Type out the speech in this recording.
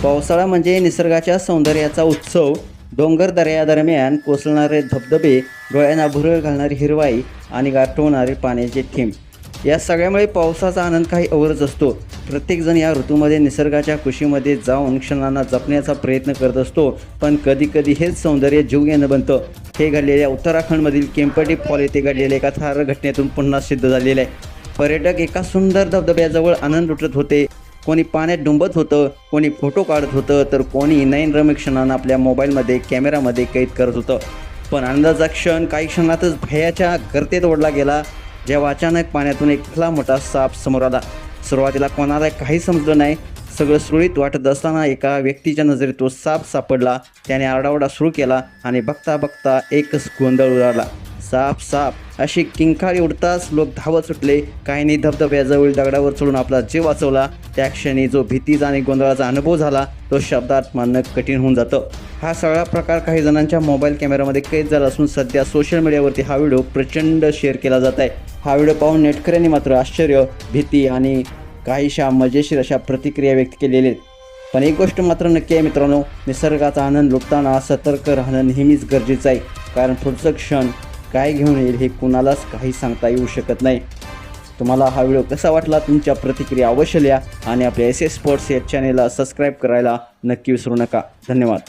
पावसाळा म्हणजे निसर्गाच्या सौंदर्याचा उत्सव. डोंगर दऱ्यादरम्यान कोसळणारे धबधबे, डोळ्यांना भुरळ घालणारी हिरवाई आणि गारठवणारे पाण्याचे थेंब, या सगळ्यामुळे पावसाचा आनंद काही औरच असतो. प्रत्येकजण या ऋतूमध्ये निसर्गाच्या कुशीमध्ये जाऊन क्षणांना जपण्याचा प्रयत्न करत असतो. पण कधीकधी हेच सौंदर्य जीव घेणं बनतं. हे घडलेल्या उत्तराखंडमधील केम्पटी फॉल येथे घडलेल्या एका थरारक घटनेतून पुन्हा सिद्ध झालेलं आहे. पर्यटक एका सुंदर धबधब्याजवळ आनंद लुटत होते. कोणी पाण्यात डुंबत होतं, कोणी फोटो काढत होतं, तर कोणी नयनरम्य क्षणांना आपल्या मोबाईलमध्ये कॅमेरामध्ये कैद करत होतं. पण आनंदाचा क्षण काही क्षणातच भयाच्या गर्तेत ओढला गेला, जेव्हा अचानक पाण्यातून एक भला मोठा साप समोर आला. सुरुवातीला कोणाला काही समजलं नाही. सगळं सुरळीत वाटत असताना एका व्यक्तीच्या नजरेत तो साप सापडला. त्याने आरडाओरडा सुरू केला आणि बघता बघता एकच गोंधळ उडाला. साप साप अशी किंकाळी उडताच लोक धावत सुटले. काहींनी धबधब्याजवळ दगडावर चढून आपला जीव वाचवला. त्या क्षणी जो भीतीचा आणि गोंधळाचा अनुभव झाला तो शब्दात मानणं कठीण होऊन जातं. हा सगळा प्रकार काही जणांच्या मोबाईल कॅमेरामध्ये कैद झाला असून सध्या सोशल मीडियावरती हा व्हिडिओ प्रचंड शेअर केला जात आहे. हा व्हिडिओ पाहून नेटकऱ्यांनी मात्र आश्चर्य, भीती आणि काहीशा मजेशीर अशा प्रतिक्रिया व्यक्त केलेल्या आहेत. पण एक गोष्ट मात्र नक्की आहे मित्रांनो, निसर्गाचा आनंद लुटताना सतर्क राहणं नेहमीच गरजेचं आहे. कारण पुढचं क्षण काय घेऊन येईल हे कुणालाच काही सांगता येऊ शकत नाही. तुम्हाला हा व्हिडिओ कसा वाटला, तुमच्या प्रतिक्रिया अवश्य लिहा आणि आपल्या SS स्पोर्ट्स या चॅनेलला सबस्क्राईब करायला नक्की विसरू नका. धन्यवाद.